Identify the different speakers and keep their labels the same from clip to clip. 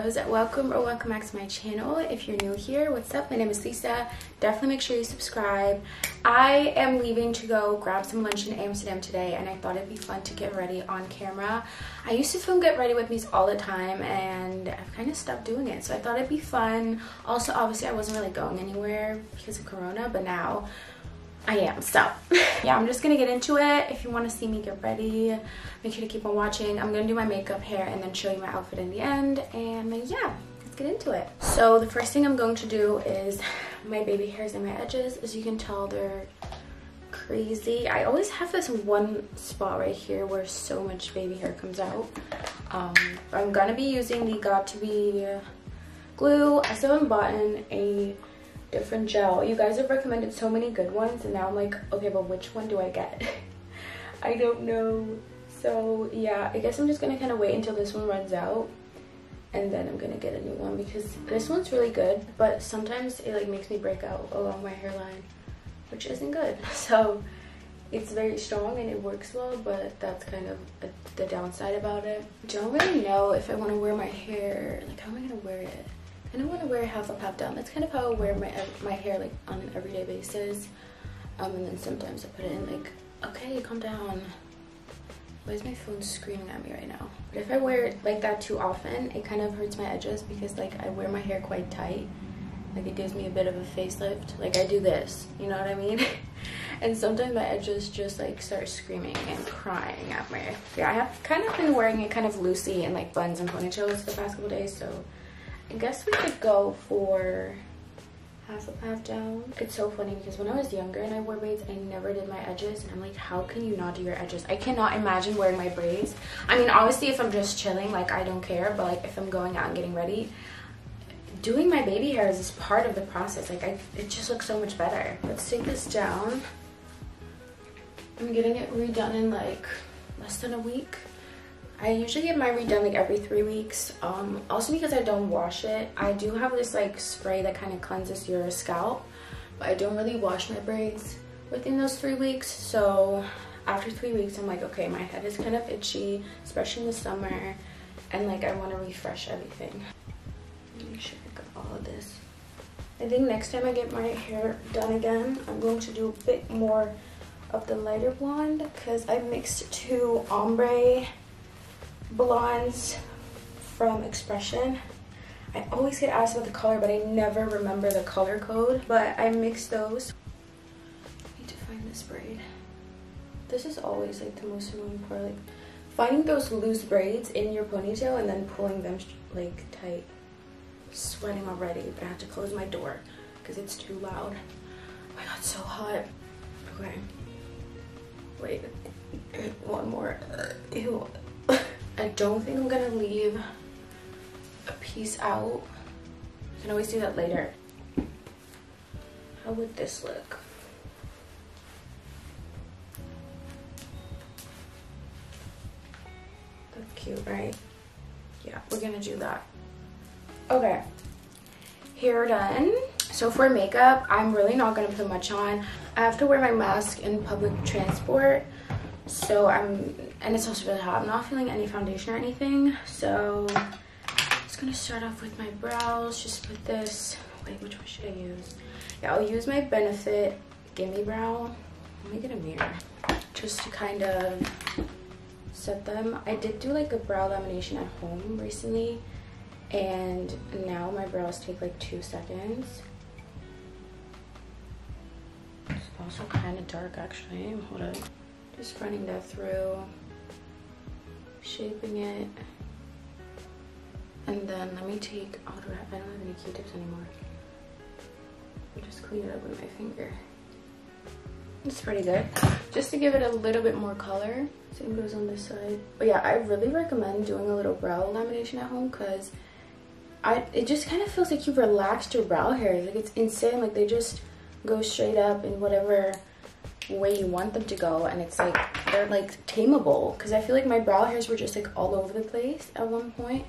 Speaker 1: loves, welcome back to my channel. If you're new here, what's up? My name is Lisa. Definitely make sure you subscribe. I am leaving to go grab some lunch in Amsterdam today, and I thought it'd be fun to get ready on camera. I used to film get ready with me's all the time, and I've kind of stopped doing it, so I thought it'd be fun. Also, obviously I wasn't really going anywhere because of Corona, but now I am. So yeah, I'm just gonna get into it. If you want to see me get ready, make sure to keep on watching. I'm gonna do my makeup, hair, and then show you my outfit in the end. And yeah, let's get into it. So the first thing I'm going to do is my baby hairs and my edges. As you can tell, they're crazy. I always have this one spot right here where so much baby hair comes out. I'm gonna be using the Got To Be glue. I still haven't bought a different gel. You guys have recommended so many good ones, and now I'm like, okay, but which one do I get? I don't know. So yeah, I guess I'm just gonna kind of wait until this one runs out, and then I'm gonna get a new one, because this one's really good, but sometimes it like makes me break out along my hairline, which isn't good. So it's very strong and it works well, but that's kind of the downside about it. I don't really know if I want to wear my hair, like how am I gonna wear it? I don't want to wear half up, half down. That's kind of how I wear my hair, like on an everyday basis. And then sometimes I put it in like, okay, calm down. Why is my phone screaming at me right now? But if I wear it like that too often, it kind of hurts my edges, because like I wear my hair quite tight. Like it gives me a bit of a facelift. Like I do this, you know what I mean? And sometimes my edges just like start screaming and crying at me. Yeah, I have kind of been wearing it kind of loosey in like buns and ponytails the past couple days, so I guess we could go for half up, half down. It's so funny because when I was younger and I wore braids, I never did my edges, and I'm like, how can you not do your edges? I cannot imagine wearing my braids. I mean, obviously if I'm just chilling, like I don't care, but like if I'm going out and getting ready, doing my baby hairs is part of the process. Like it just looks so much better. Let's take this down. I'm getting it redone in like less than a week. I usually get mine redone like every 3 weeks. Also because I don't wash it. I do have this like spray that kind of cleanses your scalp, but I don't really wash my braids within those 3 weeks. So after 3 weeks, I'm like, okay, my head is kind of itchy, especially in the summer, and like I want to refresh everything. Make sure I got all of this. I think next time I get my hair done again, I'm going to do a bit more of the lighter blonde, because I mixed 2 ombre blondes from Expression. I always get asked about the color, but I never remember the color code, but I mixed those. I need to find this braid. This is always like the most annoying part, like finding those loose braids in your ponytail and then pulling them like tight. Sweating already, but I have to close my door because it's too loud. Oh my god, it's so hot. Okay, wait, one more. Ew. I don't think I'm gonna leave a piece out. I can always do that later. How would this look? That's cute, right? Yeah, we're gonna do that. Okay, hair done. So for makeup, I'm really not gonna put much on. I have to wear my mask in public transport, so and it's also really hot. I'm not feeling any foundation or anything, so I'm just gonna start off with my brows. Just put this, wait, which one should I use? Yeah, I'll use my Benefit Gimme Brow. Let me get a mirror just to kind of set them. I did do like a brow lamination at home recently, and now my brows take like 2 seconds. It's also kind of dark actually. Hold on. Just running that through, shaping it, and then let me take, I don't have any Q-tips anymore. I'll just clean it up with my finger. It's pretty good, just to give it a little bit more color. Same goes on this side. But yeah, I really recommend doing a little brow lamination at home, because it just kind of feels like you've relaxed your brow hairs. Like it's insane. Like they just go straight up in whatever way you want them to go, and it's like they're like tameable, because I feel like my brow hairs were just like all over the place at one point,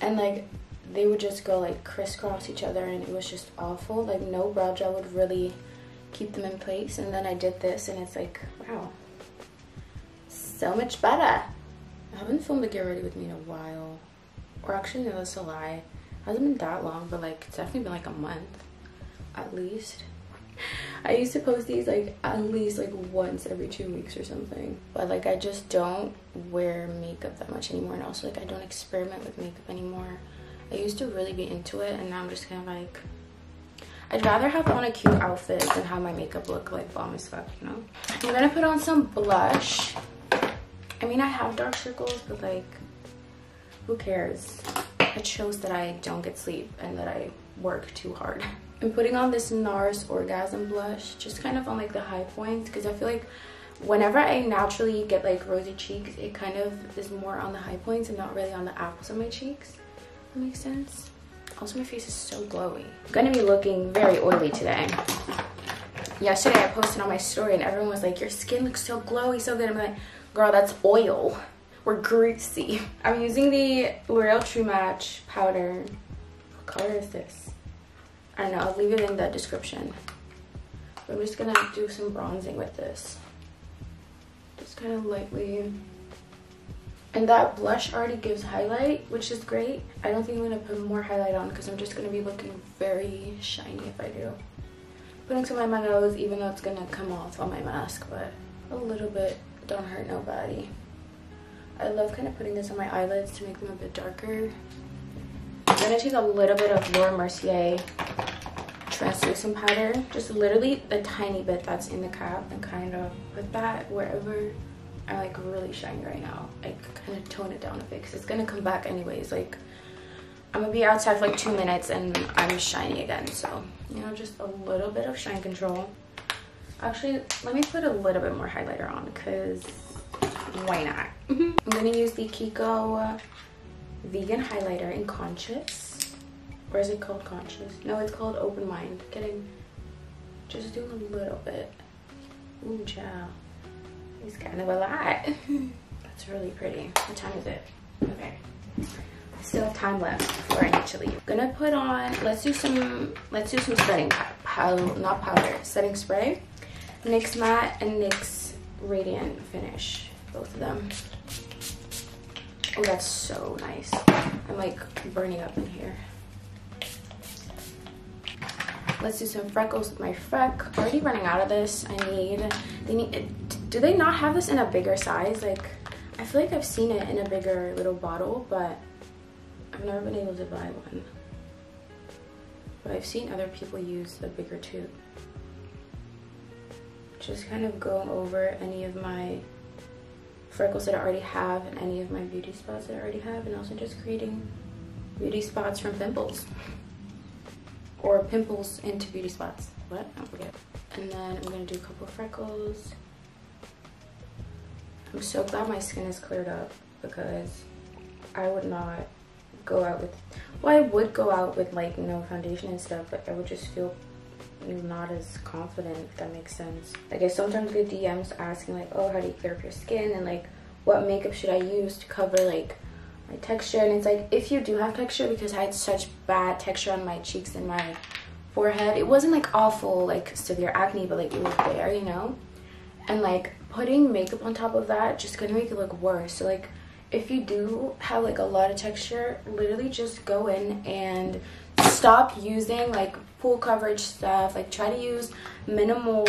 Speaker 1: and like they would just go like crisscross each other, and it was just awful. Like no brow gel would really keep them in place, and then I did this and it's like, wow, so much better. I haven't filmed a get ready with me in a while, Or actually, no, that's a lie. It hasn't been that long, but like it's definitely been like a month at least. I used to post these like at least like once every 2 weeks or something, but like I just don't wear makeup that much anymore, and also like I don't experiment with makeup anymore. I used to really be into it, and now I'm just kind of like, I'd rather have on a cute outfit than have my makeup look like bomb as fuck, you know? I'm gonna put on some blush. I mean, I have dark circles, but like, who cares? It shows that I don't get sleep and that I work too hard. I'm putting on this NARS Orgasm blush, just kind of on like the high points, because I feel like whenever I naturally get like rosy cheeks, it kind of is more on the high points and not really on the apples of my cheeks. That makes sense? Also, my face is so glowy. I'm gonna be looking very oily today. Yesterday I posted on my story and everyone was like, your skin looks so glowy, so good. I'm like, girl, that's oil. We're greasy. I'm using the L'Oreal True Match powder. What color is this? I don't know, I'll leave it in the description. But I'm just gonna do some bronzing with this. Just kind of lightly. And that blush already gives highlight, which is great. I don't think I'm gonna put more highlight on because I'm just gonna be looking very shiny if I do. Putting some on my nose, even though it's gonna come off on my mask, but a little bit don't hurt nobody. I love kind of putting this on my eyelids to make them a bit darker. I'm gonna take a little bit of Laura Mercier translucent powder, just literally a tiny bit that's in the cap, and kind of put that wherever I'm like really shiny right now. I kind of tone it down a bit because it's gonna come back anyways. Like, I'm gonna be outside for like 2 minutes and I'm shiny again, so you know, just a little bit of shine control. Actually, let me put a little bit more highlighter on because why not? I'm gonna use the Kiko vegan highlighter in Conscious. Or is it called Conscious? No, it's called Open Mind. Just doing a little bit. Ooh, child. It's kind of a lot. That's really pretty. What time is it? Okay. I still have time left before I need to leave. Gonna put on, let's do some setting not powder, setting spray. NYX Matte and NYX Radiant Finish. Both of them. Oh, that's so nice. I'm like burning up in here. Let's do some freckles with my Freck. Already running out of this. Do they not have this in a bigger size? Like, I feel like I've seen it in a bigger little bottle, but I've never been able to buy one. But I've seen other people use the bigger tube. Just kind of going over any of my freckles that I already have and any of my beauty spots that I already have, and also just creating beauty spots from pimples. Or pimples into beauty spots. What? I forget. And then I'm gonna do a couple of freckles. I'm so glad my skin is cleared up because I would not go out with, well, I would go out with like no foundation and stuff, but I would just feel not as confident, if that makes sense. Like, I sometimes get DMs asking like, oh, how do you clear up your skin, and like what makeup should I use to cover like my texture. And it's like, if you do have texture, because I had such bad texture on my cheeks and my forehead, it wasn't like awful like severe acne, but like it was there, you know. And like putting makeup on top of that just gonna make it look worse. So like, if you do have like a lot of texture, literally just go in and stop using like full coverage stuff. Like, try to use minimal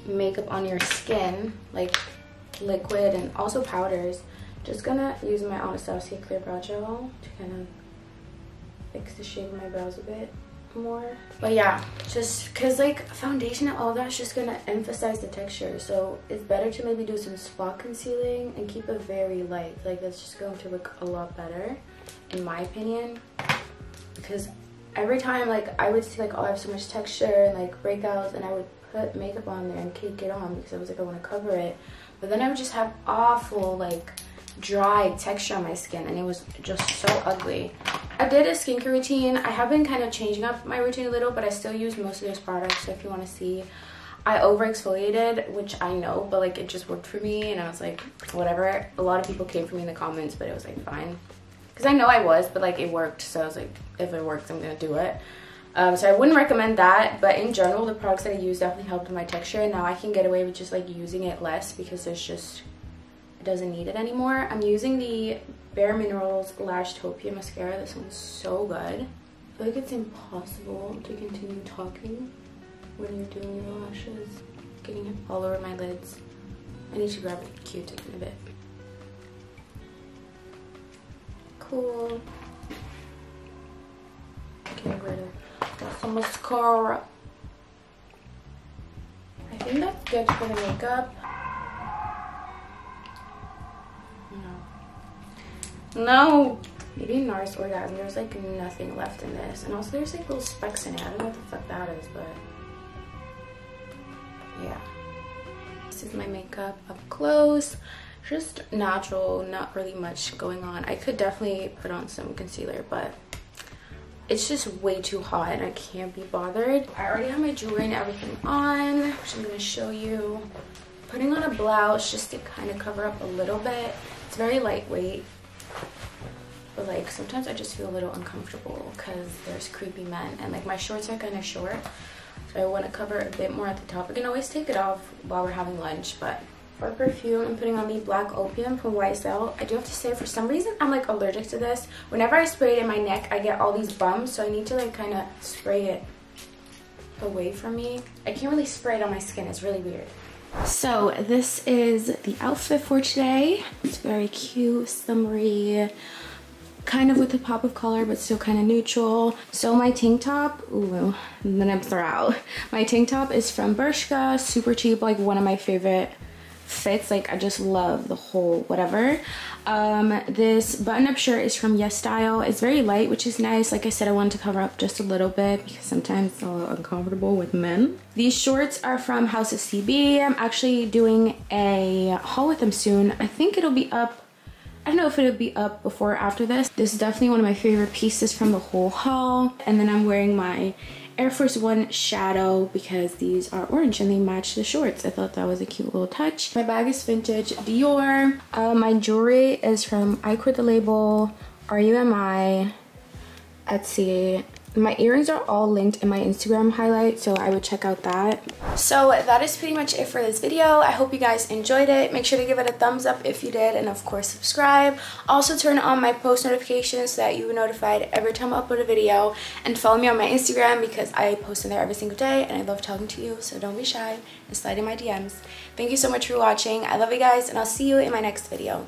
Speaker 1: makeup on your skin, like liquid and also powders. Just gonna use my Anastasia Clear Brow Gel to kind of fix the shape of my brows a bit more. But yeah, just because like foundation and all that's just gonna emphasize the texture, so it's better to maybe do some spot concealing and keep it very light. Like, that's just going to look a lot better in my opinion, because every time like I would see like, oh, I have so much texture and like breakouts, and I would put makeup on there and cake it on because I was like, I want to cover it, but then I would just have awful like dry texture on my skin, and it was just so ugly. I did a skincare routine. I have been kind of changing up my routine a little, but I still use most of those products. So if you want to see, I over exfoliated, which I know, but like it just worked for me, and I was like, whatever. A lot of people came for me in the comments, but it was like fine, because I know I was, but like it worked. So I was like, if it works, I'm gonna do it. So I wouldn't recommend that, but in general, the products that I use definitely helped with my texture, and now I can get away with just like using it less because there's just, it doesn't need it anymore. I'm using the Bare Minerals Lash Topia mascara. This one's so good. I feel like it's impossible to continue talking when you're doing your lashes. Getting it all over my lids. I need to grab a Q-tip in a bit. Cool. Getting rid of some mascara. I think that's good for the makeup. No. Maybe NARS Orgasm. There's like nothing left in this. And also there's like little specks in it. I don't know what the fuck that is, but yeah. This is my makeup up close. Just natural, not really much going on. I could definitely put on some concealer, but it's just way too hot and I can't be bothered. I already have my jewelry and everything on, which I'm gonna show you. Putting on a blouse just to kind of cover up a little bit. It's very lightweight, but like sometimes I just feel a little uncomfortable because there's creepy men and like my shorts are kind of short, so I want to cover a bit more at the top. We can always take it off while we're having lunch. But for perfume, I'm putting on the Black Opium from YSL. I do have to say, for some reason I'm like allergic to this. Whenever I spray it in my neck, I get all these bumps, so I need to like kind of spray it away from me. I can't really spray it on my skin. It's really weird. So this is the outfit for today. It's very cute, summery, kind of with a pop of color, but still kind of neutral. So my tank top, ooh, the nips are out. My tank top is from Bershka, super cheap, like one of my favorite fits. Like I just love the whole whatever. This button-up shirt is from Yes Style. It's very light, which is nice. Like I said, I wanted to cover up just a little bit because sometimes it's a little uncomfortable with men. These shorts are from House of CB. I'm actually doing a haul with them soon. I think it'll be up, I don't know if it'll be up before or after this. This is definitely one of my favorite pieces from the whole haul. And then I'm wearing my Air Force One Shadow because these are orange and they match the shorts. I thought that was a cute little touch. My bag is vintage Dior. My jewelry is from I Quit the Label, RUMI, Etsy. My earrings are all linked in my Instagram highlight, so I would check out that. So that is pretty much it for this video. I hope you guys enjoyed it. Make sure to give it a thumbs up if you did, and of course subscribe. Also turn on my post notifications so that you are notified every time I upload a video, and follow me on my Instagram because I post in there every single day and I love talking to you, so don't be shy and slide in my DMs. Thank you so much for watching. I love you guys, and I'll see you in my next video.